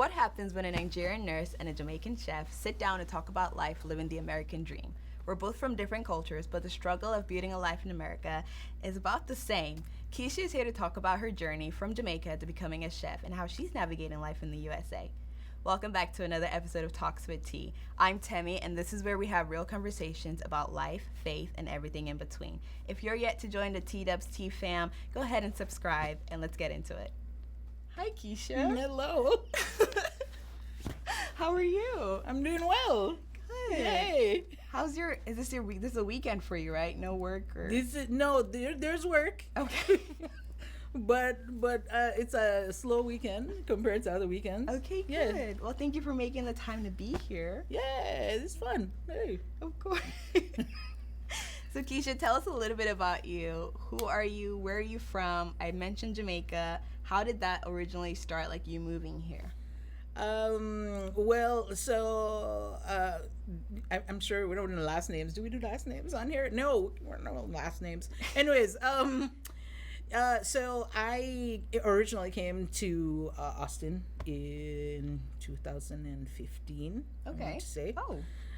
What happens when a Nigerian nurse and a Jamaican chef sit down to talk about life living the American dream? We're both from different cultures, but the struggle of building a life in America is about the same. Keisha is here to talk about her journey from Jamaica to becoming a chef and how she's navigating life in the USA. Welcome back to another episode of Talks with T. I'm Temi, and this is where we have real conversations about life, faith, and everything in between. If you're yet to join the T-Dubs T fam, go ahead and subscribe, and let's get into it. Hi, Keisha. Hello. How are you? I'm doing well. Good. Yay. How's your? Is this your week? This is a weekend for you, right? No work or? There's work. Okay. but it's a slow weekend compared to other weekends. Okay, good. Yeah. Well, thank you for making the time to be here. Yeah, it's fun. Hey. Of course. So, Keisha, tell us a little bit about you. Who are you? Where are you from? I mentioned Jamaica. How did that originally start, like you moving here? Well, so I'm sure we don't know last names. Do we do last names on here? No, we're not last names. Anyways, so I originally came to Austin in 2015. Okay. I want to say.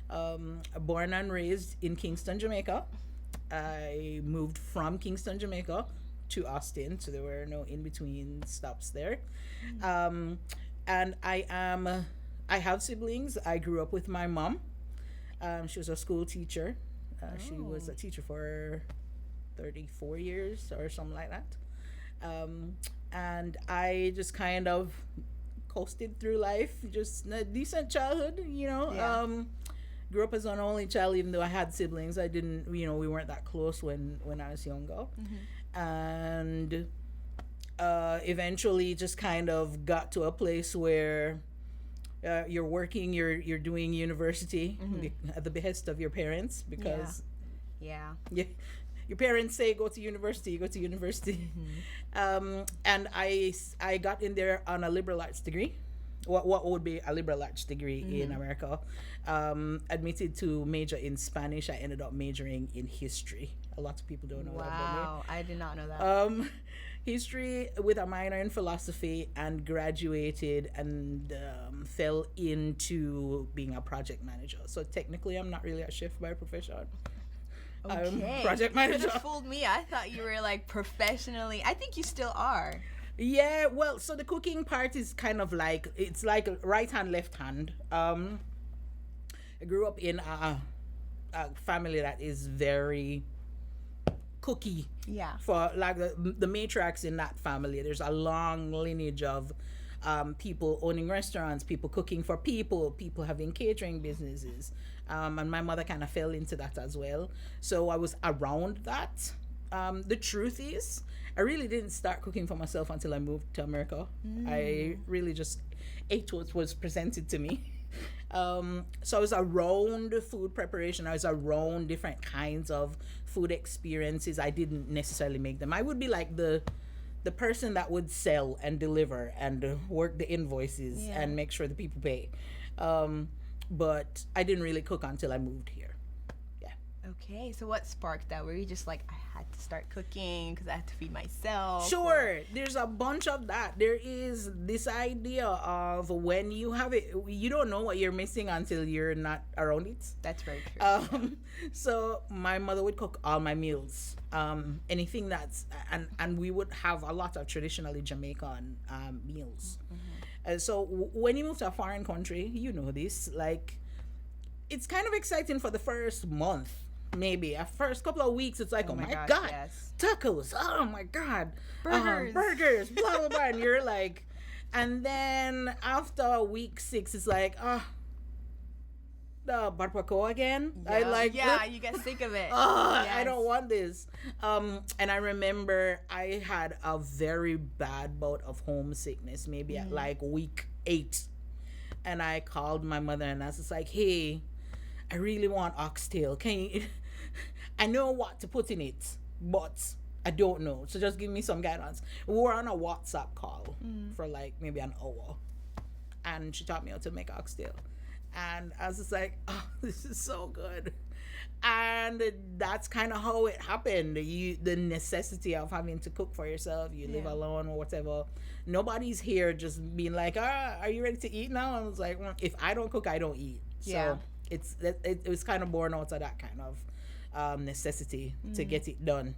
Oh. Born and raised in Kingston, Jamaica. I moved from Kingston, Jamaica to Austin, so there were no in-between stops there. And I have siblings. I grew up with my mom. She was a school teacher. She was a teacher for 34 years or something like that. And I just kind of coasted through life, just a decent childhood, you know. Yeah. Grew up as an only child, even though I had siblings. I didn't, we weren't that close when I was younger. Mm-hmm. And eventually just kind of got to a place where you're working, you're doing university at the behest of your parents, because your parents say go to university, you go to university. Mm-hmm. And I got in there on a liberal arts degree. What would be a liberal arts degree in America. Admitted to major in Spanish. I ended up majoring in history. A lot of people don't know that about me. Wow, I did not know that. History with a minor in philosophy, and graduated and fell into being a project manager. So technically, I'm not really a chef by profession. Okay. Project manager. You could have fooled me. I thought you were like professionally. I think you still are. Yeah, well, so the cooking part is kind of like, it's like right hand, left hand. I grew up in a family that is very cookie. Yeah. For like the matriarchs in that family, there's a long lineage of people owning restaurants, people cooking for people having catering businesses. And my mother kind of fell into that as well. So I was around that. The truth is, I really didn't start cooking for myself until I moved to America. I really just ate what was presented to me. So I was around food preparation. I was around different kinds of food experiences. I didn't necessarily make them. I would be like the person that would sell and deliver and work the invoices and make sure the people pay. But I didn't really cook until I moved here. Okay, so what sparked that? Were you just like, I had to start cooking because I had to feed myself? Sure, there's a bunch of that. There is this idea of when you have it, you don't know what you're missing until you're not around it. That's very true. So my mother would cook all my meals. Anything that's, and we would have a lot of traditionally Jamaican meals. Mm-hmm. So when you move to a foreign country, you know this, like, it's kind of exciting for the first month. Maybe a first couple of weeks, it's like, oh my God, yes. Tacos, oh my God, burgers, blah blah blah, and you're like, and then after week 6, it's like, the barbacoa again. You get sick of it. Yes. I don't want this. And I remember I had a very bad bout of homesickness, maybe at like week 8, and I called my mother and I was just like, hey, I really want oxtail. Can you? I know what to put in it, but I don't know. So just give me some guidance. We were on a WhatsApp call for like maybe an hour, and she taught me how to make oxtail. And I was just like, oh, this is so good. And that's kind of how it happened. The necessity of having to cook for yourself. You live alone or whatever. Nobody's here just being like, are you ready to eat now? I was like, if I don't cook, I don't eat. So it was kind of born out of that kind of necessity to get it done.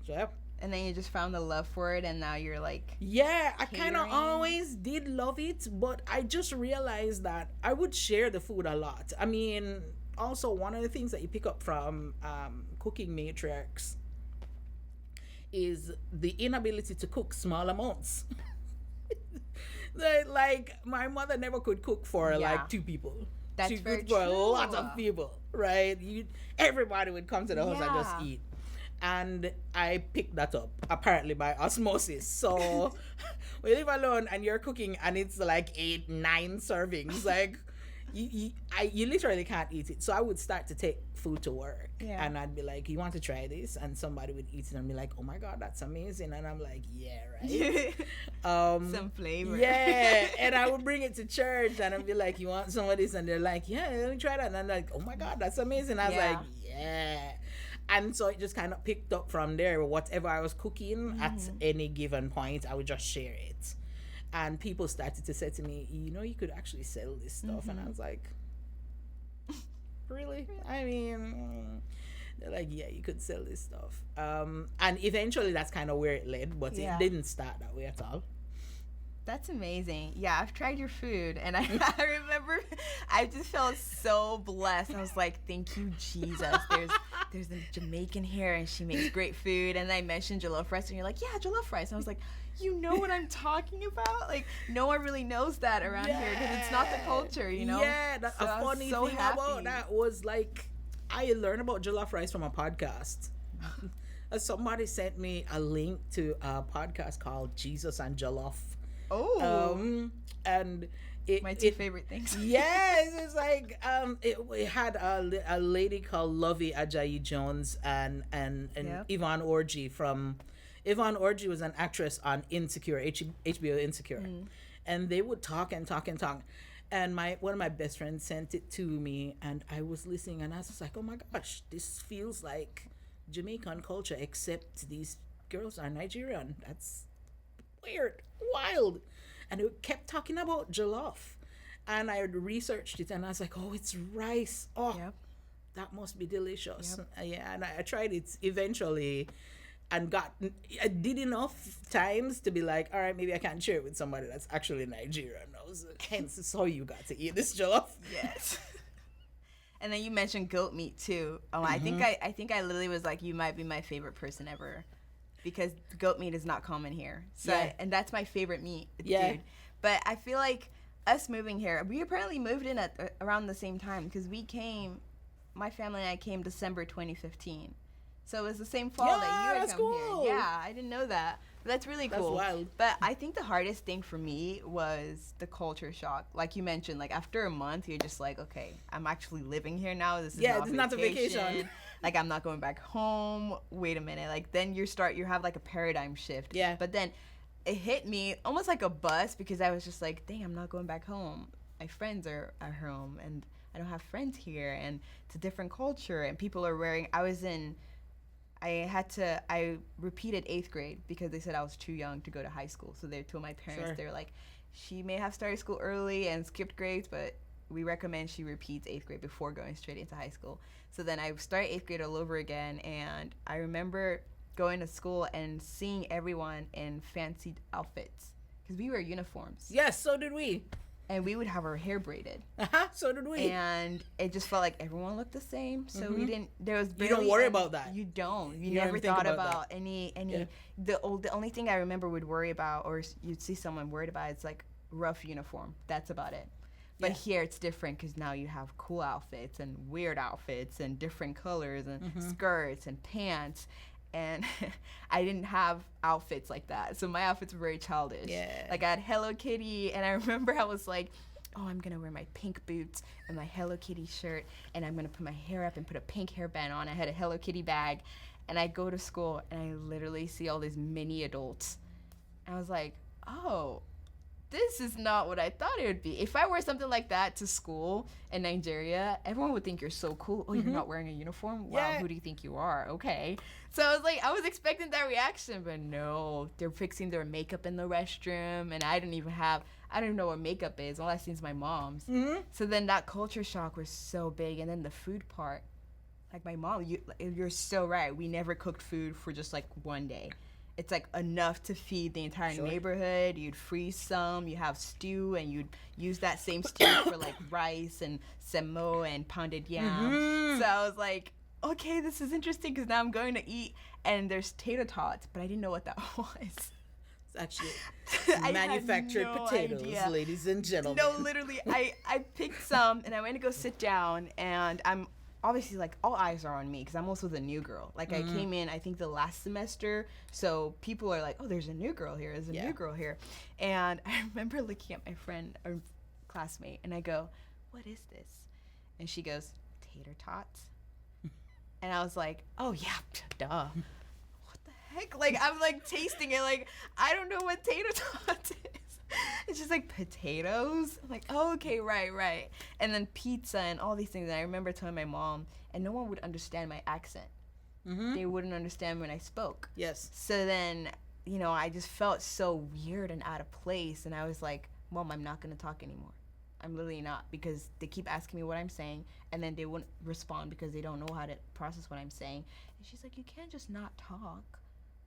So yeah. And then you just found the love for it, and now you're like, yeah, I kind of always did love it, but I just realized that I would share the food a lot. I mean, also one of the things that you pick up from cooking matriarchs is the inability to cook small amounts. Like my mother never could cook for like 2 people. That's she very cooked for true. a lot of people, right? Everybody would come to the house and just eat. And I picked that up apparently by osmosis. So we live alone and you're cooking and it's like 8, 9 servings. Like you literally can't eat it. So I would start to take food to work and I'd be like, you want to try this? And somebody would eat it and be like, oh my God, that's amazing. And I'm like, yeah, right. Some flavor. Yeah. And I would bring it to church and I'd be like, you want some of this? And they're like, yeah, let me try that. And I'm like, oh my God, that's amazing. I was like, yeah. And so it just kind of picked up from there. Whatever I was cooking at any given point, I would just share it. And people started to say to me, you know, you could actually sell this stuff. And I was like, really? I mean, they're like, yeah, you could sell this stuff. And eventually that's kind of where it led, but it didn't start that way at all. That's amazing. Yeah, I've tried your food, and I remember I just felt so blessed. I was like, thank you, Jesus. There's a Jamaican here, and she makes great food. And I mentioned jollof rice, and you're like, yeah, jollof rice. And I was like, you know what I'm talking about? Like, no one really knows that around here because it's not the culture, you know? Yeah, that's a funny thing about that was like, I learned about jollof rice from a podcast. Somebody sent me a link to a podcast called Jesus and Jollof. Oh, and my two favorite things. Yes, it's like it had a lady called Lovey Ajayi Jones and Yvonne Orji from. Yvonne Orji was an actress on Insecure, HBO Insecure, and they would talk and talk and talk. And one of my best friends sent it to me, and I was listening, and I was just like, oh my gosh, this feels like Jamaican culture, except these girls are Nigerian. That's weird, wild. And it kept talking about jollof, and I researched it and I was like, oh, it's rice. That must be delicious. Yeah, and I tried it eventually and I did enough times to be like, all right, maybe I can share it with somebody that's actually Nigerian. Hence it's how you got to eat this jollof. Yes. And then you mentioned goat meat too. I think I literally was like, you might be my favorite person ever. Because goat meat is not common here. So and that's my favorite meat, dude. But I feel like us moving here, we apparently moved in at around the same time because my family and I came December 2015. So it was the same fall that you had come here. Yeah, I didn't know that. But that's really cool. That's wild. But I think the hardest thing for me was the culture shock. Like you mentioned, like after a month, you're just like, okay, I'm actually living here now. This is not a vacation. Like I'm not going back home. Wait a minute. Like then you have like a paradigm shift. Yeah. But then it hit me almost like a bus because I was just like, dang, I'm not going back home. My friends are home and I don't have friends here and it's a different culture and people are wearing, I repeated 8th grade because they said I was too young to go to high school. So they told my parents, they were like, she may have started school early and skipped grades, but we recommend she repeats 8th grade before going straight into high school. So then I started 8th grade all over again. And I remember going to school and seeing everyone in fancy outfits because we were uniforms. Yes, so did we. And we would have our hair braided. So did we. And it just felt like everyone looked the same. So we didn't, there was barely. You don't worry about that. You don't. You never thought about any the only thing I remember would worry about or you'd see someone worried about is like rough uniform. That's about it. But here it's different because now you have cool outfits and weird outfits and different colors and skirts and pants. And I didn't have outfits like that. So my outfits were very childish. Yeah. Like I had Hello Kitty and I remember I was like, oh, I'm going to wear my pink boots and my Hello Kitty shirt and I'm going to put my hair up and put a pink hairband on. I had a Hello Kitty bag and I go to school and I literally see all these mini adults. And I was like, oh, this is not what I thought it would be. If I wear something like that to school in Nigeria, everyone would think you're so cool. Oh, you're not wearing a uniform? Wow, Yeah. who do you think you are? Okay. So I was like, I was expecting that reaction, but no. They're fixing their makeup in the restroom, and I don't even know what makeup is. All I see is my mom's. So then that culture shock was so big. And then the food part. Like my mom, you're so right. We never cooked food for just like one day. It's like enough to feed the entire neighborhood. You'd freeze some, you have stew, and you'd use that same stew for like rice and semo and pounded yam. So I was like, okay, this is interesting because now I'm going to eat, and there's tater tots, but I didn't know what that was. It's actually I had manufactured no potatoes, idea. ladies and gentlemen. No, literally, I picked some, and I went to go sit down, and I'm obviously like all eyes are on me because I'm also the new girl. Like I came in, I think the last semester, so people are like, oh, there's a new girl here, new girl here. And I remember looking at my friend or classmate, and I go, what is this? And she goes, tater tots. And I was like, oh yeah, duh. What the heck? Like I'm like tasting it, like I don't know what tater tots is. It's just like potatoes. I'm like, oh, okay, right. And then pizza and all these things. And I remember telling my mom, and no one would understand my accent. They wouldn't understand when I spoke. Yes. So then, I just felt so weird and out of place. And I was like, Mom, I'm not going to talk anymore. I'm literally not, because they keep asking me what I'm saying, and then they wouldn't respond because they don't know how to process what I'm saying. And she's like, you can't just not talk.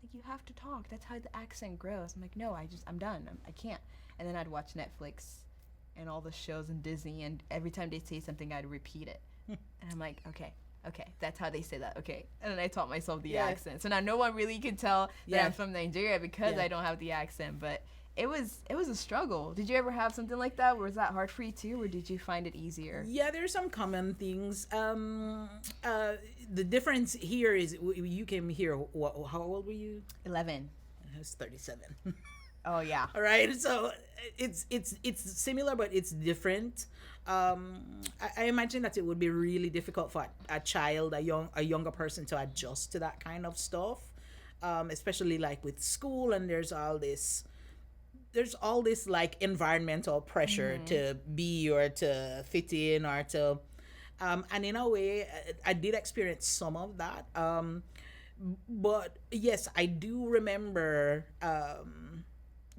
Like, you have to talk. That's how the accent grows. I'm like, no, I'm done. I can't. And then I'd watch Netflix and all the shows and Disney, and every time they say something, I'd repeat it. And I'm like, okay, that's how they say that. Okay. And then I taught myself the accent. So now no one really can tell that I'm from Nigeria because I don't have the accent. But it was a struggle. Did you ever have something like that? Was that hard for you too, or did you find it easier? Yeah, there's some common things. The difference here is you came here. How old were you? 11. I was 37. Oh yeah. All right, so it's similar, but it's different. I imagine that it would be really difficult for a child, a younger person, to adjust to that kind of stuff, especially like with school, and there's all this like environmental pressure to be or to fit in or to and in a way I did experience some of that, but yes, I do remember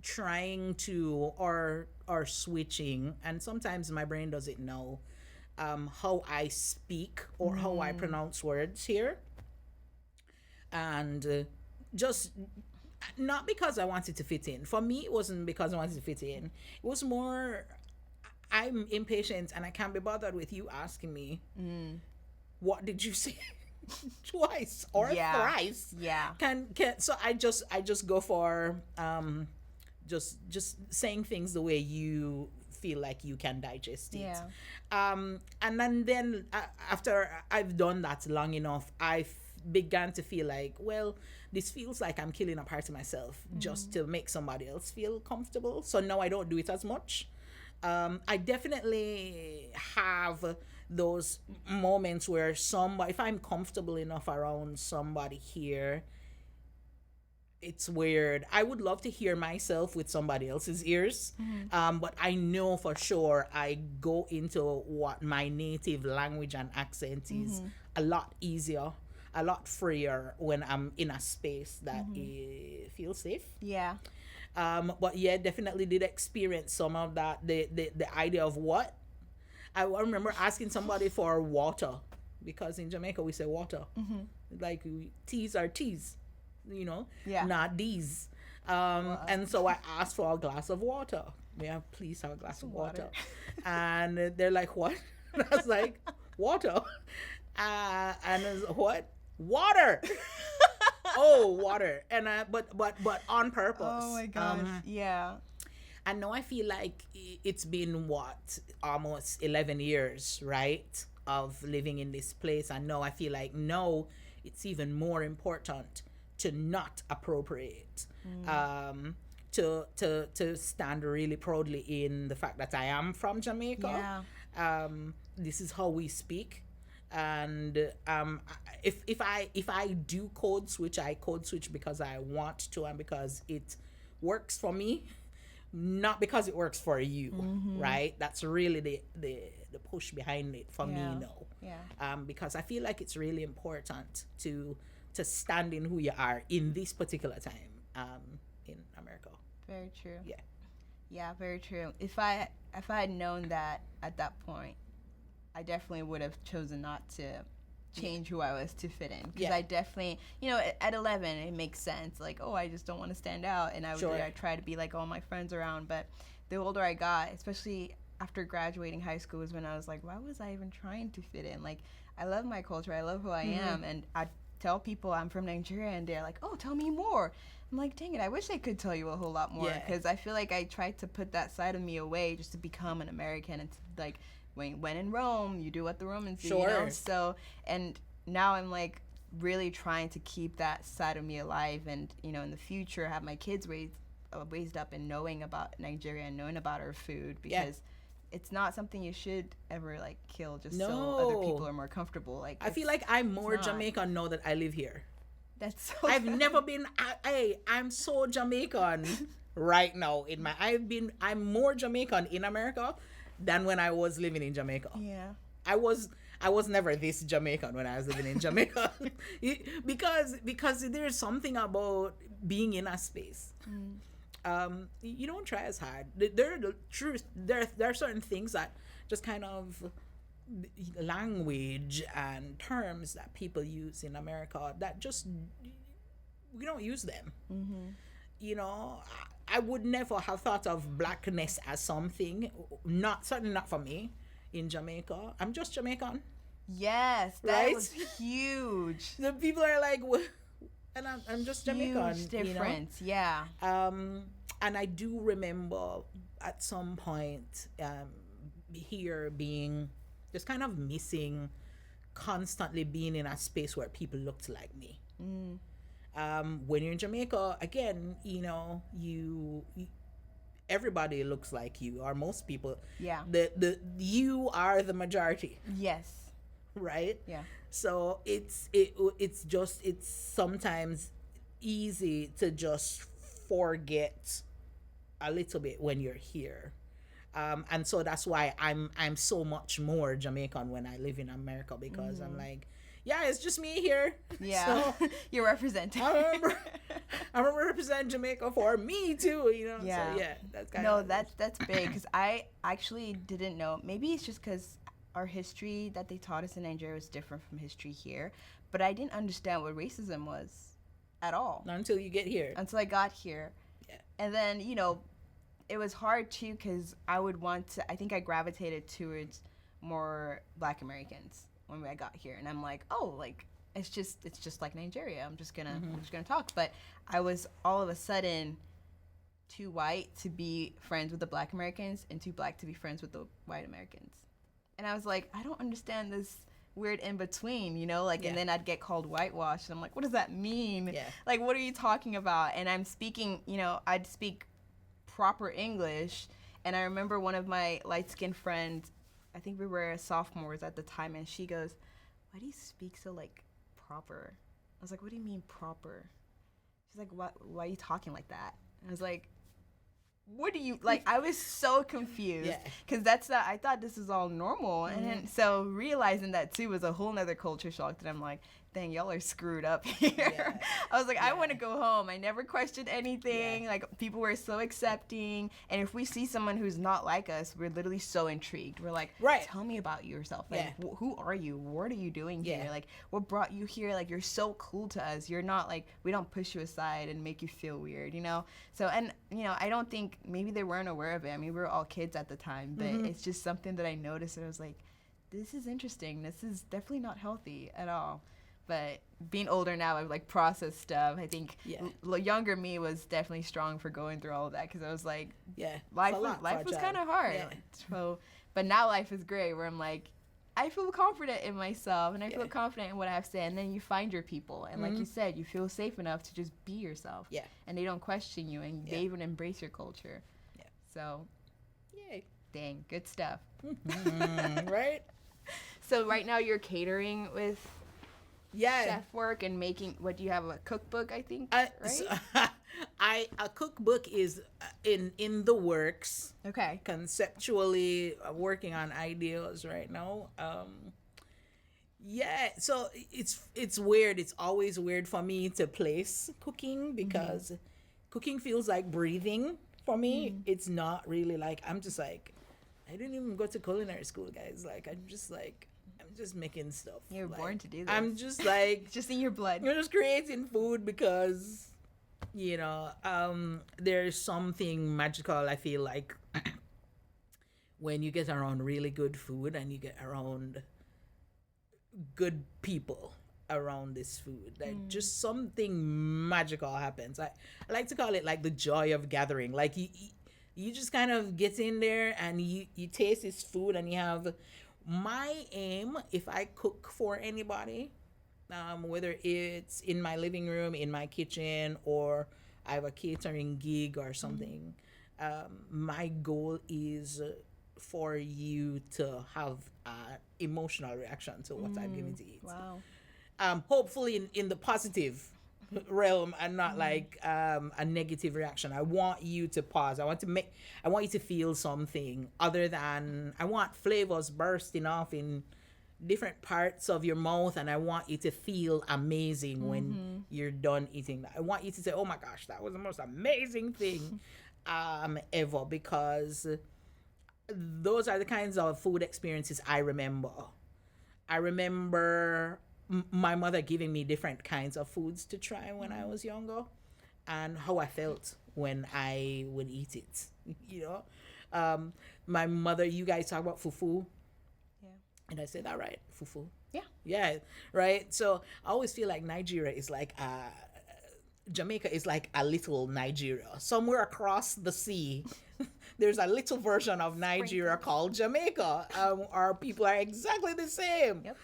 trying to or switching, and sometimes my brain doesn't know how I speak or how I pronounce words here, and just not because I wanted to fit in. For me, it wasn't because I wanted to fit in. It was more, I'm impatient and I can't be bothered with you asking me, what did you say? Twice or thrice. Yeah. So I just go for just saying things the way you feel like you can digest it. Yeah. And then after I've done that long enough, I began to feel like, well, this feels like I'm killing a part of myself just to make somebody else feel comfortable. So now I don't do it as much. I definitely have those moments where if I'm comfortable enough around somebody here, it's weird. I would love to hear myself with somebody else's ears, but I know for sure I go into what my native language and accent is a lot easier, a lot freer when I'm in a space that feels safe. Yeah. But yeah, definitely did experience some of that. The idea of what? I remember asking somebody for water, because in Jamaica we say water. Like T's are T's, not D's. And so I asked for a glass of water. May I please have a glass of water? And they're like, what? And I was like, water. And I was, what? Water. Oh, water. And but on purpose. Oh my gosh. Yeah. And now I feel like it's been almost 11 years, right, of living in this place. And now I feel like it's even more important to not appropriate, to stand really proudly in the fact that I am from Jamaica. Yeah. This is how we speak. And if I do code switch, I code switch because I want to and because it works for me. not because it works for you, right? That's really the push behind it for me now. Yeah. Because I feel like it's really important to stand in who you are in this particular time in America. Very true. Yeah. Yeah, very true. If I had known that at that point, I definitely would have chosen not to change who I was to fit in. Because I definitely, at 11, it makes sense. Like, oh, I just don't want to stand out. And I try to be like all my friends around. But the older I got, especially after graduating high school, was when I was like, why was I even trying to fit in? Like, I love my culture. I love who I am. And I tell people I'm from Nigeria, and they're like, oh, tell me more. I'm like, dang it, I wish I could tell you a whole lot more. Because I feel like I tried to put that side of me away just to become an American. And to, like, when in Rome, you do what the Romans do, So, and now I'm like really trying to keep that side of me alive, and in the future have my kids raised up and knowing about Nigeria and knowing about our food, because it's not something you should ever like kill just so other people are more comfortable. Like, I feel like I'm more Jamaican now that I live here. That's so I've never been. I'm so Jamaican right now. I'm more Jamaican in America than when I was living in Jamaica. Yeah. I was never this Jamaican when I was living in Jamaica. because there's something about being in a space. You don't try as hard. There are certain things that just kind of language and terms that people use in America that just we don't use them. I would never have thought of blackness as something, certainly not for me in Jamaica. I'm just Jamaican. Yes, that was huge. The people are like, and I'm just Jamaican. Huge difference, yeah. And I do remember at some point here being just kind of missing constantly being in a space where people looked like me. When you're in Jamaica, again, you everybody looks like you, or most people. Yeah. You are the majority. Yes. Right? Yeah. So it's sometimes easy to just forget a little bit when you're here. And so that's why I'm so much more Jamaican when I live in America, because I'm like, yeah, it's just me here. Yeah. So, you're representing. I remember representing Jamaica for me too, Yeah. So yeah, that's kind of that's big, because I actually didn't know. Maybe it's just because our history that they taught us in Nigeria was different from history here, but I didn't understand what racism was at all. Not until you get here. Until I got here. Yeah. And then, it was hard too, because I think I gravitated towards more Black Americans when I got here, and I'm like, oh, like it's just like Nigeria. I'm just gonna talk. But I was all of a sudden too white to be friends with the Black Americans and too Black to be friends with the white Americans. And I was like, I don't understand this weird in between, and then I'd get called whitewashed, and I'm like, what does that mean? Yeah. Like, what are you talking about? And I'm speaking, I'd speak proper English, and I remember one of my light-skinned friends, I think we were sophomores at the time, and she goes, why do you speak so like proper? I was like, what do you mean proper? She's like, why are you talking like that? And I was like, what do you like? I was so confused, because I thought this is all normal. And then, so realizing that too was a whole nother culture shock, that I'm like, dang, y'all are screwed up here. I was like, I want to go home. I never questioned anything. Like, people were so accepting, and if we see someone who's not like us, we're literally so intrigued. We're like, tell me about yourself. Like, who are you? What are you doing here? Like, what brought you here? Like, you're so cool to us. You're not like, we don't push you aside and make you feel weird, So, and I don't think, maybe they weren't aware of it. I mean, we were all kids at the time, but it's just something that I noticed, and I was like, this is interesting. This is definitely not healthy at all. But being older now, I've like processed stuff. I think younger me was definitely strong for going through all of that, because I was like, life was kind of hard. Yeah. So, but now life is great, where I'm like, I feel confident in myself, and I feel confident in what I have to say. And then you find your people, and like you said, you feel safe enough to just be yourself. Yeah. And they don't question you, and they even embrace your culture. Yeah. So, yay. Dang, good stuff. Right? So right now you're catering with chef work and making, what do you have, a cookbook, I think, right? A cookbook is in the works. Okay. Conceptually working on ideas right now. Yeah, so it's weird. It's always weird for me to place cooking because cooking feels like breathing for me. It's not really like I'm just like I didn't even go to culinary school, guys. Like I'm just making stuff. You're like, born to do this. I'm just like It's just in your blood. you're just creating food because there's something magical I feel like when you get around really good food and you get around good people around this food, like just something magical happens. I like to call it like the joy of gathering. Like you just kind of get in there and you taste this food and you have my aim if I cook for anybody, whether it's in my living room, in my kitchen, or I have a catering gig or something. My goal is for you to have an emotional reaction to what I'm giving to eat. Wow. Hopefully in the positive realm and not like a negative reaction. I want you to pause. I want you to feel something other than I want flavors bursting off in different parts of your mouth, and I want you to feel amazing when you're done eating that. I want you to say, oh my gosh, that was the most amazing thing ever, because those are the kinds of food experiences I remember. I remember my mother giving me different kinds of foods to try when I was younger and how I felt when I would eat it. My mother, you guys talk about fufu. And I said, all right, fufu. Yeah. Yeah, right? So I always feel like Nigeria is like, Jamaica is like a little Nigeria. Somewhere across the sea, there's a little version of Nigeria called Jamaica. Our people are exactly the same. Yep.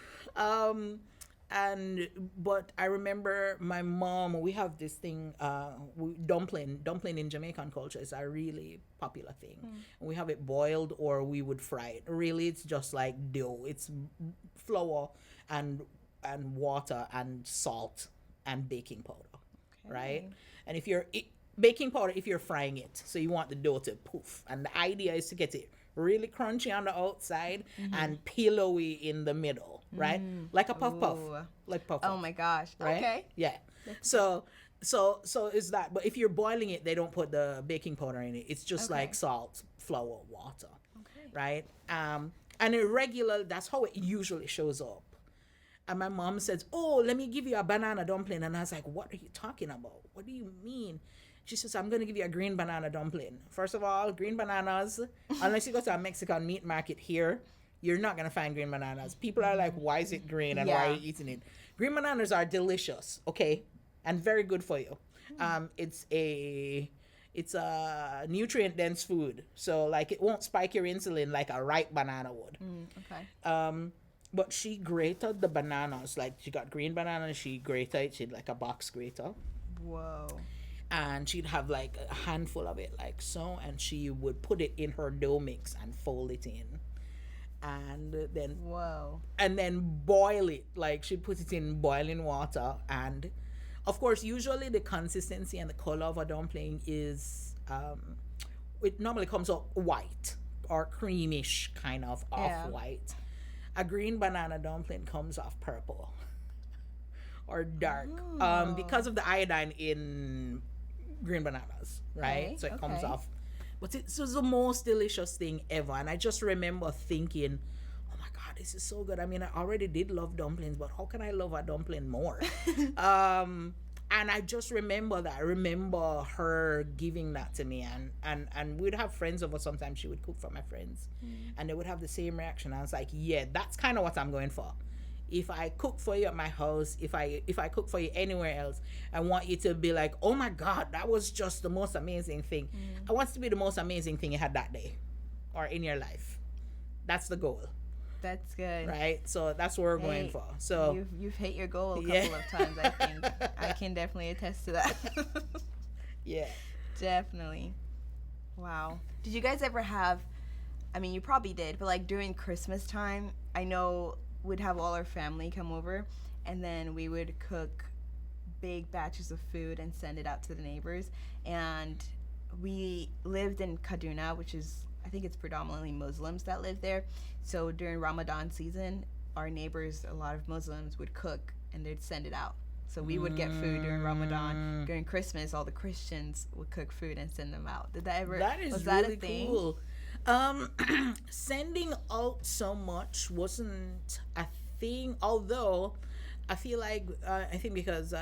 But I remember my mom, we have this thing, dumpling in Jamaican culture is a really popular thing. We have it boiled or we would fry it. Really, it's just like dough. It's flour and water and salt and baking powder, right? And if you're baking powder, if you're frying it, so you want the dough to poof. And the idea is to get it really crunchy on the outside and pillowy in the middle, right? Like a puff puff. Like puff puff. Oh my gosh. Right? Okay. Yeah. So is that, but if you're boiling it, they don't put the baking powder in it. It's just like salt, flour, water. Okay. Right? And irregular, that's how it usually shows up. And my mom says, oh, let me give you a banana dumpling. And I was like, what are you talking about? What do you mean? She says, I'm going to give you a green banana dumpling. First of all, green bananas, unless you go to a Mexican meat market here, you're not going to find green bananas. People are like, why is it green and why are you eating it? Green bananas are delicious, okay? And very good for you. It's a nutrient-dense food. So, like, it won't spike your insulin like a ripe banana would. Okay. But she grated the bananas. Like, she got green bananas, she grated it. She had, like, a box grater. Whoa. And she'd have like a handful of it like so, and she would put it in her dough mix and fold it in, and then boil it. Like she'd put it in boiling water, and of course usually the consistency and the color of a dumpling is it normally comes up white or creamish, kind of off white. A green banana dumpling comes off purple or dark because of the iodine in green bananas, right? So it comes off. But it's the most delicious thing ever. And I just remember thinking, oh my God, this is so good. I mean, I already did love dumplings, but how can I love a dumpling more? And I just remember that. I remember her giving that to me, and we'd have friends over. Sometimes she would cook for my friends, and they would have the same reaction. I was like, yeah, that's kind of what I'm going for. If I cook for you at my house, if I cook for you anywhere else, I want you to be like, oh my God, that was just the most amazing thing. I want it to be the most amazing thing you had that day or in your life. That's the goal. That's good. Right? So that's what we're going for. So you've hit your goal a couple of times, I think. I can definitely attest to that. Yeah. Definitely. Wow. Did you guys ever have, I mean, you probably did, but like during Christmas time, I know we'd have all our family come over, and then we would cook big batches of food and send it out to the neighbors. And we lived in Kaduna, which is, I think it's predominantly Muslims that live there. So during Ramadan season, our neighbors, a lot of Muslims, would cook and they'd send it out. So we would get food during Ramadan. During Christmas, all the Christians would cook food and send them out. Did that ever? That is was that really a thing? cool. Sending out so much wasn't a thing, although I feel like I think because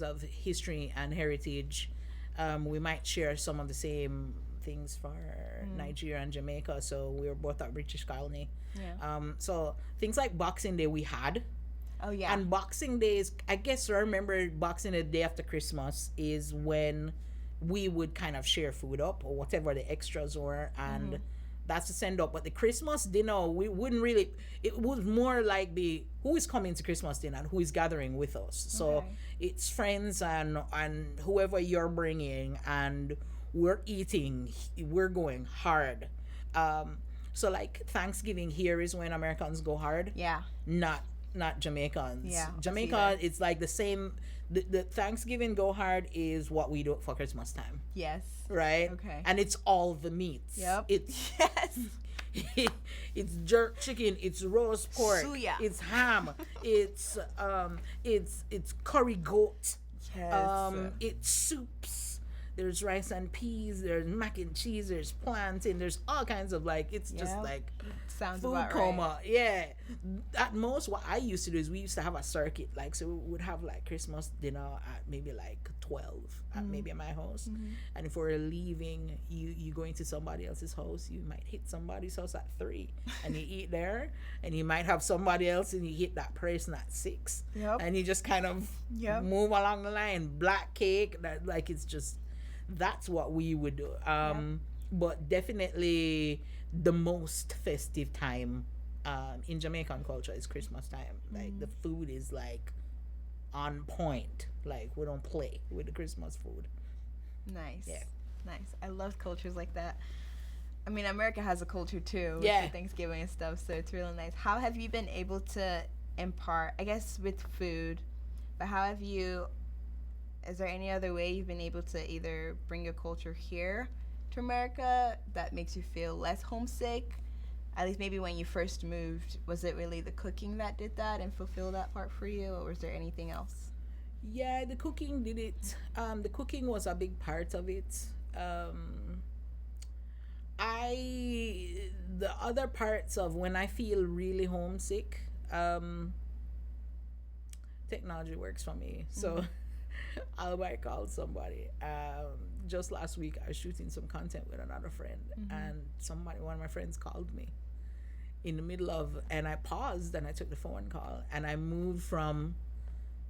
of history and heritage, we might share some of the same things for Nigeria and Jamaica. So we were both a British colony. Yeah. So things like Boxing Day we had. Oh yeah. And Boxing Day is, I guess I remember Boxing Day, the day after Christmas, is when we would kind of share food up or whatever the extras were, and that's to send up. But the Christmas dinner, we wouldn't really, it was more like the who is coming to Christmas dinner and who is gathering with us. So Okay. it's friends and whoever you're bringing, and we're eating, we're going hard. So like Thanksgiving here is when Americans go hard, Yeah. not Jamaicans. Yeah, I see Jamaica, that. it's like the same. The Thanksgiving go hard is what we do for Christmas time, Yes. right? Okay. And it's all the meats. Yep. It's Yes. it's jerk chicken. It's roast pork. Suya. It's ham. it's curry goat. Yes. It's soups. There's rice and peas. There's mac and cheese. There's plantain. There's all kinds of like. It's just Yep. like Sounds food about coma. right. Yeah. At most, what I used to do is we used to have a circuit. Like, so we would have like Christmas dinner at maybe like 12 at maybe at my house. And if we're leaving, you go into somebody else's house, you might hit somebody's house at 3 and you eat there. And you might have somebody else and you hit that person at 6. Yep. And you just kind of Yep. move along the line. Black cake, that like it's just, that's what we would do. But definitely the most festive time in Jamaican culture is Christmas time. Like the food is like on point. Like we don't play with the Christmas food. Nice. Yeah. Nice. I love cultures like that. I mean, America has a culture too, with Yeah. the Thanksgiving and stuff, so it's really nice. How have you been able to impart, I guess with food, but how have you, is there any other way you've been able to either bring your culture here to America that makes you feel less homesick? At least maybe when you first moved, was it really the cooking that did that and fulfilled that part for you, or was there anything else? Yeah, the cooking did it. The cooking was a big part of it. The other parts of when I feel really homesick, technology works for me. So I might call somebody. Just last week, I was shooting some content with another friend, and one of my friends called me in the middle of, and I paused and I took the phone call, and I moved from,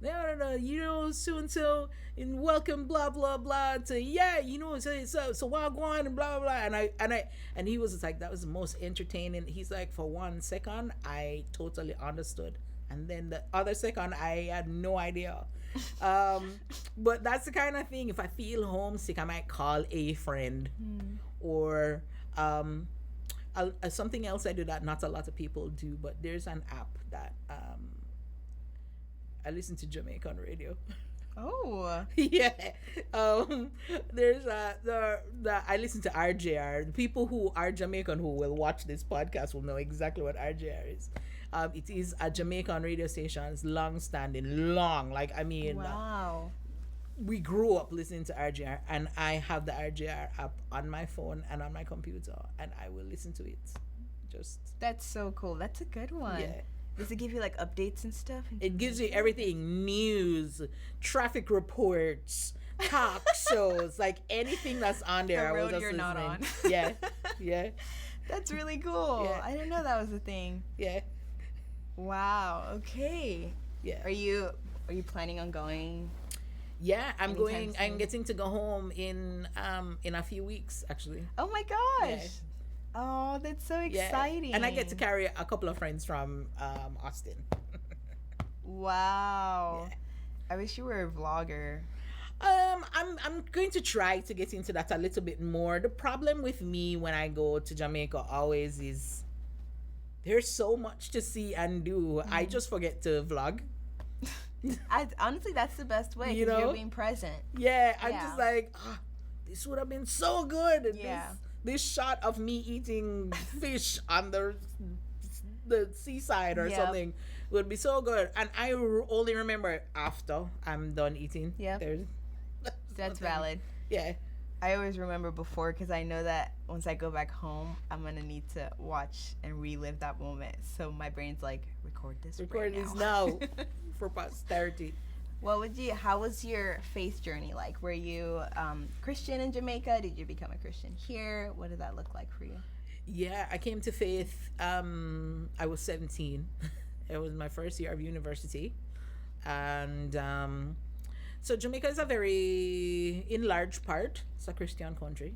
no, so and so, and welcome, blah blah blah, to so what going and blah blah blah, and he was just like, that was the most entertaining. He's like, for 1 second, I totally understood, and then the other second, I had no idea. But that's the kind of thing. If I feel homesick, I might call a friend, or something else I do that not a lot of people do. But there's an app that I listen to Jamaican radio. Oh. Yeah. There's I listen to RJR. The people who are Jamaican who will watch this podcast will know exactly what RJR is. It is a Jamaican radio station. It's long. Like, I mean, Wow. we grew up listening to RJR, and I have the RJR app on my phone and on my computer, and I will listen to it. Just, That's so cool. That's a good one. yeah. Does it give you like updates and stuff? It gives you everything: news, traffic reports, talk shows, like anything that's on there. The I will road just you're not on. Yeah, yeah, That's really cool. Yeah. I didn't know that was a thing. yeah, Wow. Okay. yeah. Are you planning on going? Yeah, I'm Anytime going. I'm soon? getting to go home in a few weeks, actually. Oh my gosh. Yeah. Oh, that's so Yeah. exciting. And I get to carry a couple of friends from Austin. Wow. Yeah. I wish you were a vlogger. I'm going to try to get into that a little bit more. The problem with me when I go to Jamaica always is there's so much to see and do. I just forget to vlog. Honestly, that's the best way. You 'Cause know? you're being present. Yeah, I'm Yeah. just like, this would have been so good. Yeah. This shot of me eating fish on the seaside or Yep. something would be so good. And I only remember after I'm done eating. Yep. There's That's valid. Yeah. I always remember before because I know that once I go back home, I'm gonna need to watch and relive that moment. So my brain's like, record this. Record right this now for posterity. How was your faith journey like? Were you Christian in Jamaica? Did you become a Christian here? What did that look like for you? Yeah, I came to faith. I was 17. It was my first year of university, and so Jamaica is a very, in large part, it's a Christian country.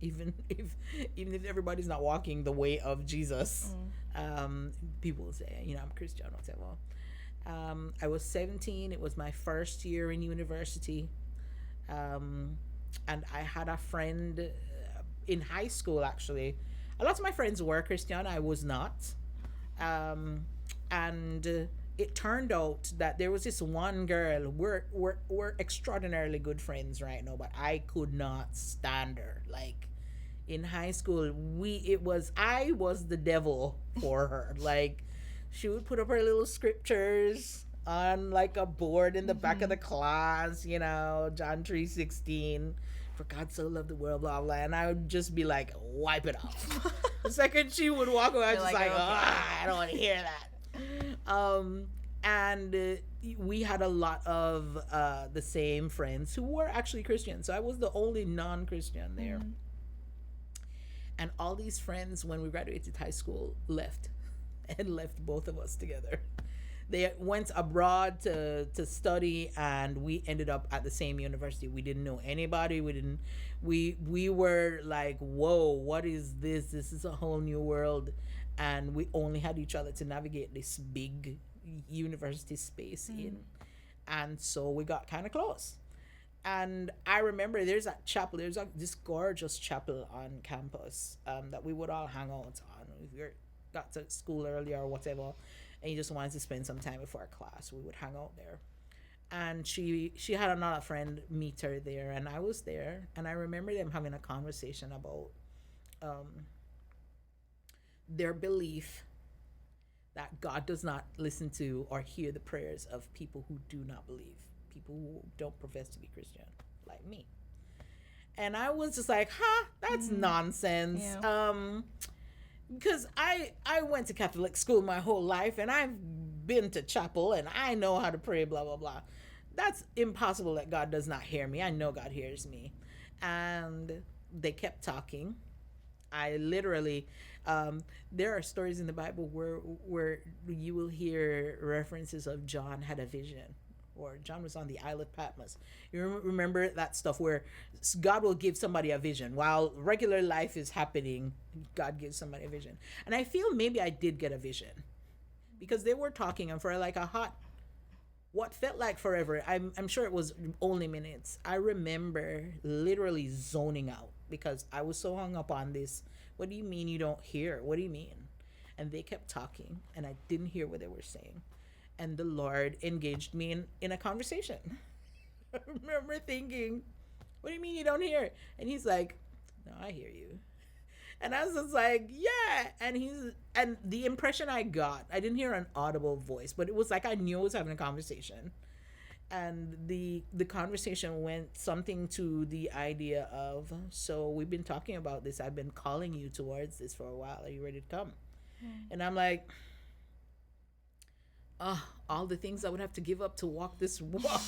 Even if everybody's not walking the way of Jesus, people will say, I'm Christian, whatever. I was 17. It was my first year in university, and I had a friend in high school. Actually, a lot of my friends were Christian. I was not, and it turned out that there was this one girl. We're extraordinarily good friends right now, but I could not stand her. Like in high school, I was the devil for her. Like she would put up her little scriptures on like a board in the back of the class, John 3:16. For God so loved the world, blah blah, and I would just be like, wipe it off. The second she would walk away, I was just like, okay. I don't want to hear that. And we had a lot of the same friends who were actually Christian, so I was the only non-Christian there. And all these friends, when we graduated high school, left both of us together. They went abroad to study, and we ended up at the same university. We didn't know anybody. We were like, whoa, what is this? This is a whole new world. And we only had each other to navigate this big university space in. And so we got kind of close. And I remember there's this gorgeous chapel on campus that we would all hang out on. If we got to school early or whatever, and you just wanted to spend some time before class, we would hang out there. And she had another friend meet her there, and I was there, and I remember them having a conversation about their belief that God does not listen to or hear the prayers of people who do not believe, people who don't profess to be Christian, like me. And I was just like, that's nonsense. Yeah. Because I went to Catholic school my whole life, and I've been to chapel, and I know how to pray, blah, blah, blah. That's impossible that God does not hear me. I know God hears me. And they kept talking. I literally, there are stories in the Bible where you will hear references of John had a vision, or John was on the Isle of Patmos. You remember that stuff where God will give somebody a vision while regular life is happening. God gives somebody a vision, and I feel maybe I did get a vision because they were talking, and for like what felt like forever, I'm sure it was only minutes. I remember literally zoning out because I was so hung up on this. What do you mean you don't hear? What do you mean? And they kept talking, and I didn't hear what they were saying. And the Lord engaged me in a conversation. I remember thinking, what do you mean you don't hear? And he's like, no, I hear you. And I was just like, yeah. And the impression I got, I didn't hear an audible voice, but it was like I knew I was having a conversation. And the conversation went something to the idea of, so we've been talking about this. I've been calling you towards this for a while. Are you ready to come? And I'm like, all the things I would have to give up to walk this walk.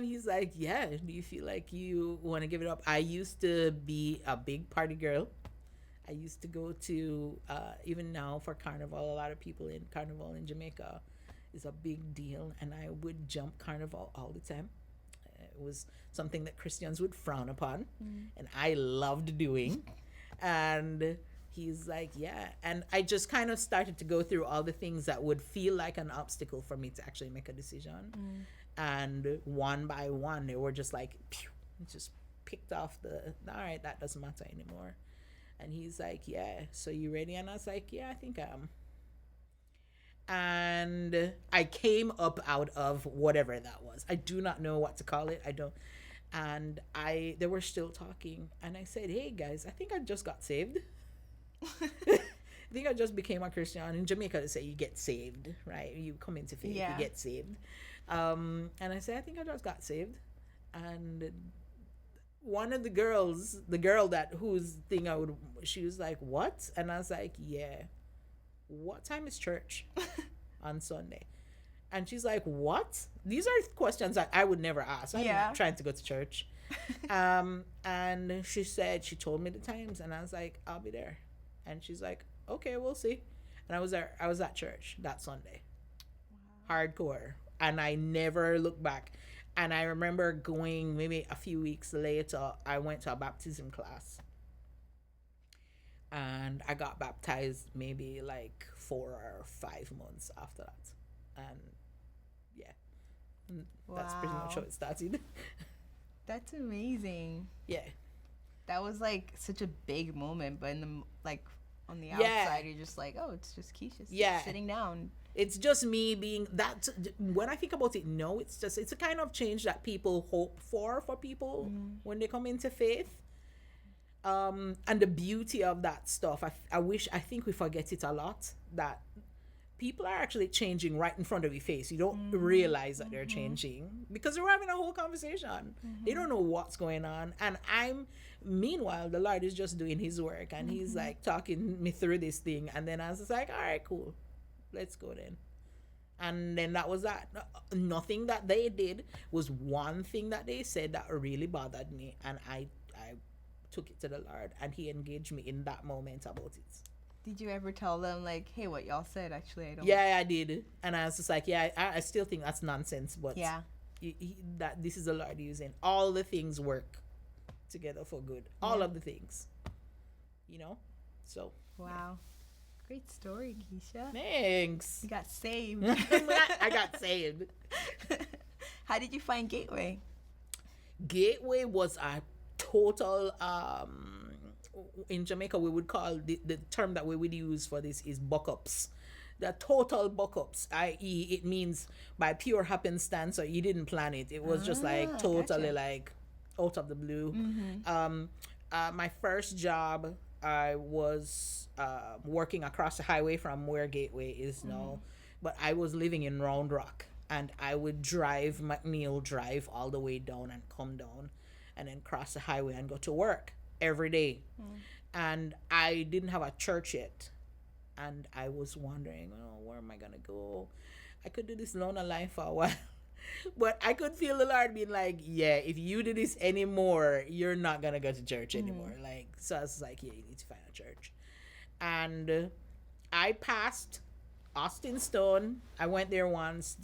He's like, yeah, do you feel like you want to give it up? I used to be a big party girl. I used to go to, even now for Carnival, a lot of people in Carnival in Jamaica is a big deal. And I would jump Carnival all the time. It was something that Christians would frown upon. And I loved doing. And he's like, yeah. And I just kind of started to go through all the things that would feel like an obstacle for me to actually make a decision. And one by one, they were just like, pew, just picked off all right, that doesn't matter anymore. And he's like, yeah, so you ready? And I was like, yeah, I think I am. And I came up out of whatever that was. I do not know what to call it. I don't. and they were still talking, and I said, "Hey guys, I think I just got saved." I think I just became a Christian. In Jamaica, they say you get saved, right? You come into faith, Yeah. you get saved. And I said, I think I just got saved. And one of the girls, the girl that whose thing she was like, "What?" And I was like, "Yeah. What time is church on Sunday?" And she's like, "What?" These are questions that I would never ask. I'm Yeah. not trying to go to church. And she told me the times, and I was like, "I'll be there." And she's like, "Okay, we'll see." And I was there. I was at church that Sunday, hardcore, and I never looked back. And I remember going maybe a few weeks later. I went to a baptism class, and I got baptized maybe like 4 or 5 months after that. And yeah, that's pretty much how Wow. it started. That's amazing. Yeah. That was like such a big moment, but in the like on the Yeah. outside, you're just like, oh, it's just Keisha Yeah. sitting down. It's just me being that. When I think about it, no, it's a kind of change that people hope for people when they come into faith. And the beauty of that stuff, I think we forget it a lot, that people are actually changing right in front of your face. You don't realize that they're changing because they're having a whole conversation. They don't know what's going on. And meanwhile, the Lord is just doing his work, and he's like talking me through this thing. And then I was just like, all right, cool. Let's go then. And then that was that. Nothing that they did was one thing that they said that really bothered me. And I took it to the Lord, and he engaged me in that moment about it. Did you ever tell them like, hey, what y'all said? Actually, I don't. Yeah, I did. And I was just like, yeah, I still think that's nonsense, but Yeah. that this is the Lord using. All the things work together for good. All of the things. So. Wow. Great story, Keisha. Thanks. You got saved. I got saved. How did you find Gateway? Gateway was a total in Jamaica we would call the term that we would use for this is buck-ups. The total buck-ups, i.e. it means by pure happenstance, or you didn't plan it. It was just like totally gotcha. like out of the blue. My first job, I was working across the highway from where Gateway is now, but I was living in Round Rock, and I would drive McNeil Drive all the way down and come down and then cross the highway and go to work every day. And I didn't have a church yet, and I was wondering, oh, where am I gonna go? I could do this loner life for a while. But I could feel the Lord being like, yeah, if you do this anymore, you're not gonna go to church anymore. Like, so I was like, yeah, you need to find a church. And I passed Austin Stone. I went there once.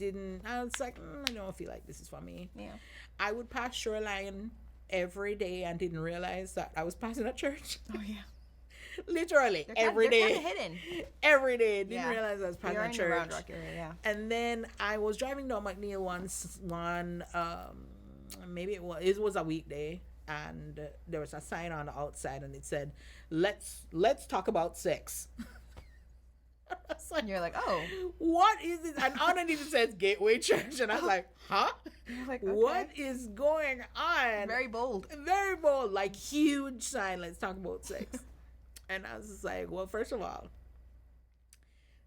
I was like, I don't feel like this is for me. Yeah. I would pass Shoreline every day and didn't realize that I was passing a church. Oh yeah. Literally They're every day. Kind of hidden. Every day. Didn't Yeah. realize I was passing You're a in the church. Round Rock area, yeah. And then I was driving down McNeil maybe it was a weekday, and there was a sign on the outside, and it said, let's talk about sex. I was like, And you're like, oh. what is this? And underneath it says Gateway Church, and I was like, huh? You're like, What okay. is going on? Very bold. Very bold, like huge sign, let's talk about sex. And I was just like, well, first of all,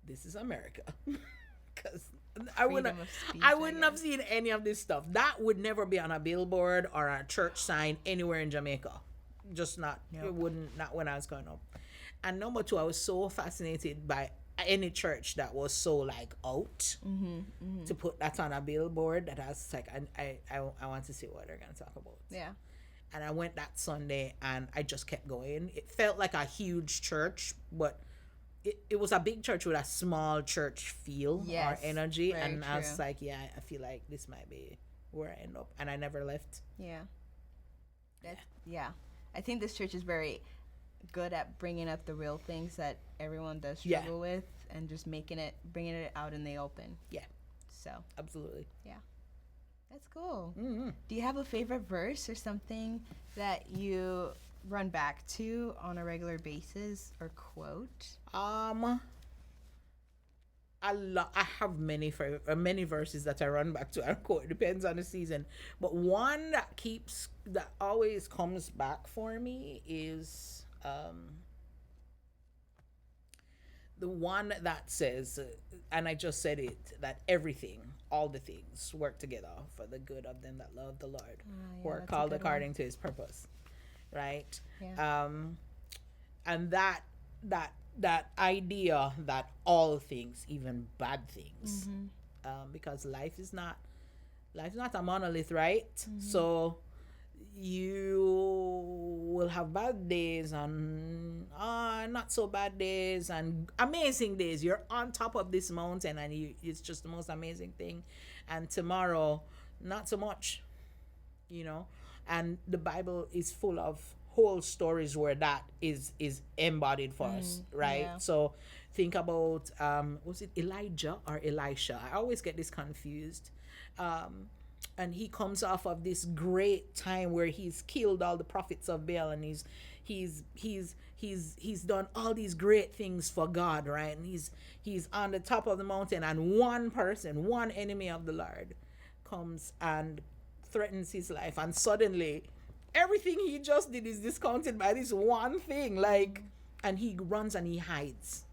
this is America. Because I wouldn't have seen any of this stuff. That would never be on a billboard or a church sign anywhere in Jamaica. Just not. Yep. It wouldn't, not when I was growing up. And number two, I was so fascinated by any church that was so like out to put that on a billboard that I was like, I want to see what they're going to talk about. Yeah. And I went that Sunday, and I just kept going. It felt like a huge church, but it was a big church with a small church feel Yes, or energy. very And I was true. like, yeah, I feel like this might be where I end up. And I never left. Yeah. Yeah. I think this church is very good at bringing up the real things that everyone does struggle with, and just bringing it out in the open. Yeah. So Absolutely. that's cool. Mm-hmm. Do you have a favorite verse or something that you run back to on a regular basis, or quote? I have many verses that I run back to and quote. It depends on the season, but one that always comes back for me is the one that says, and I just said it, that everything, all the things work together for the good of them that love the Lord, who are called according to His purpose, right? Yeah. And that idea that all things, even bad things, because life is not a monolith, right? So you will have bad days and not so bad days and amazing days. You're on top of this mountain and it's just the most amazing thing. And tomorrow, not so much, And the Bible is full of whole stories where that is embodied for us, right? Yeah. So think about was it Elijah or Elisha? I always get this confused. And he comes off of this great time where he's killed all the prophets of Baal, and he's done all these great things for God, right? And he's on the top of the mountain, and one enemy of the Lord comes and threatens his life, and suddenly everything he just did is discounted by this one thing, and he runs and he hides.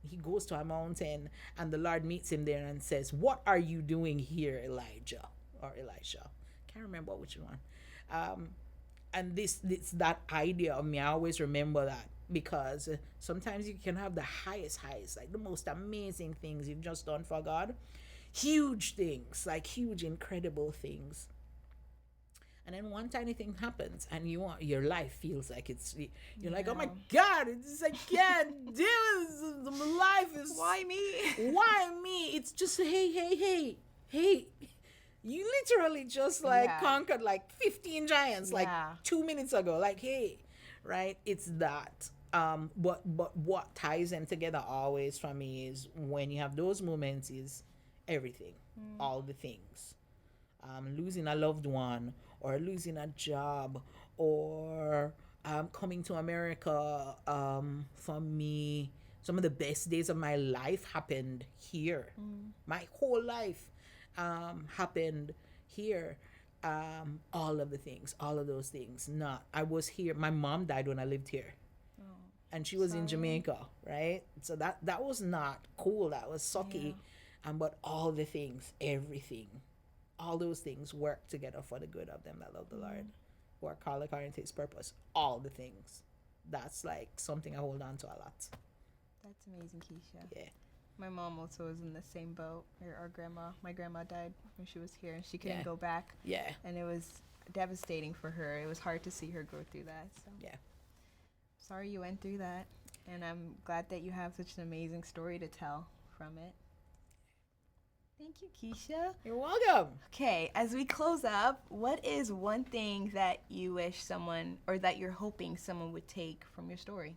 He goes to a mountain, and the Lord meets him there and says, "What are you doing here, Elijah?" Or Elisha, can't remember which one. And this that idea of me, I always remember that, because sometimes you can have the highest highs, like the most amazing things you've just done for God, huge things, like huge incredible things, and then one tiny thing happens and your life feels like you're like, oh my God, I can't do this. My life is, why me? Why me? It's just hey. You literally just conquered like 15 giants like 2 minutes ago. Like, hey, right? It's that. But what ties them together always for me is when you have those moments is everything, all the things. Losing a loved one, or losing a job, or coming to America. For me, some of the best days of my life happened here. My whole life happened here. All of those things. I was here. My mom died when I lived here. And she was in Jamaica, right? So that was not cool. That was sucky. But all the things, everything, all those things work together for the good of them that love the Lord, who are called according to His purpose. All the things. That's like something I hold on to a lot. That's amazing, Keisha. Yeah. My mom also was in the same boat. My grandma died when she was here, and she couldn't go back. Yeah. And it was devastating for her. It was hard to see her go through that. So yeah. Sorry you went through that, and I'm glad that you have such an amazing story to tell from it. Thank you, Keisha. You're welcome. Okay, as we close up, what is one thing that you wish someone, or that you're hoping someone would take from your story?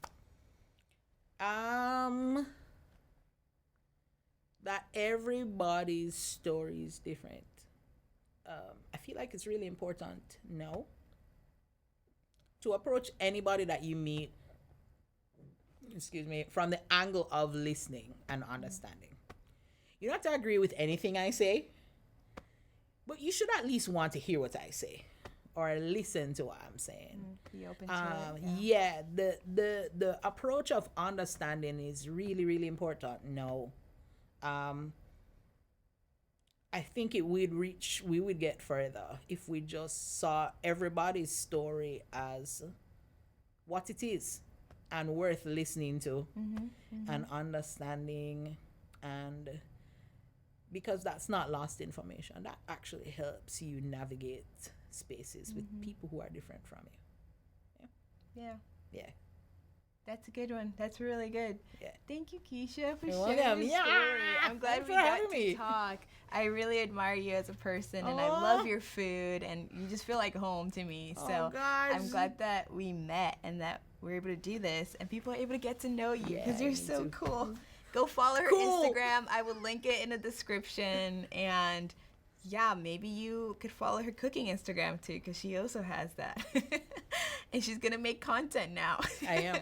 That everybody's story is different. I feel like it's really important now to approach anybody that you meet, from the angle of listening and understanding. You don't have to agree with anything I say, but you should at least want to hear what I say or listen to what I'm saying. Be open to it. The approach of understanding is really, really important. No. I think we would get further if we just saw everybody's story as what it is and worth listening to and understanding, and because that's not lost information. That actually helps you navigate spaces with people who are different from you. Yeah. That's a good one. That's really good. Yeah. Thank you, Keisha, for You're sharing welcome. your story. I'm glad we got to talk. I really admire you as a person, and I love your food, and you just feel like home to me. So I'm glad that we met and that we're able to do this, and people are able to get to know you because you're so cool. Go follow her Instagram. I will link it in the description, and maybe you could follow her cooking Instagram too, because she also has that. And she's going to make content now. I am.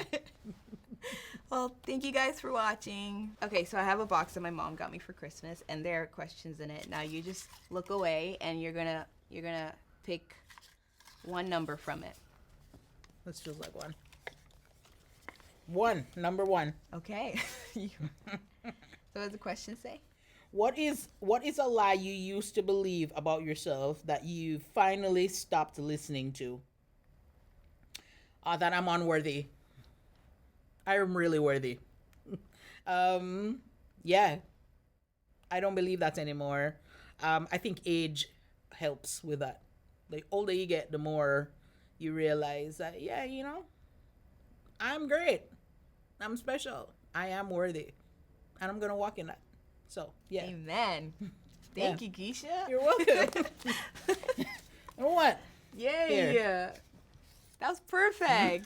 Well, thank you guys for watching. Okay, so I have a box that my mom got me for Christmas, and there are questions in it. Now you just look away, and you're gonna pick one number from it. Let's choose like one. Number one. Okay. So what does the question say? What is a lie you used to believe about yourself that you finally stopped listening to? That I'm unworthy. I am really worthy. Yeah. I don't believe that anymore. I think age helps with that. The older you get, the more you realize that, yeah, I'm great. I'm special. I am worthy. And I'm going to walk in that. So, yeah. Amen. Thank you, Keisha. You're welcome. And what? Yay. Here. That was perfect.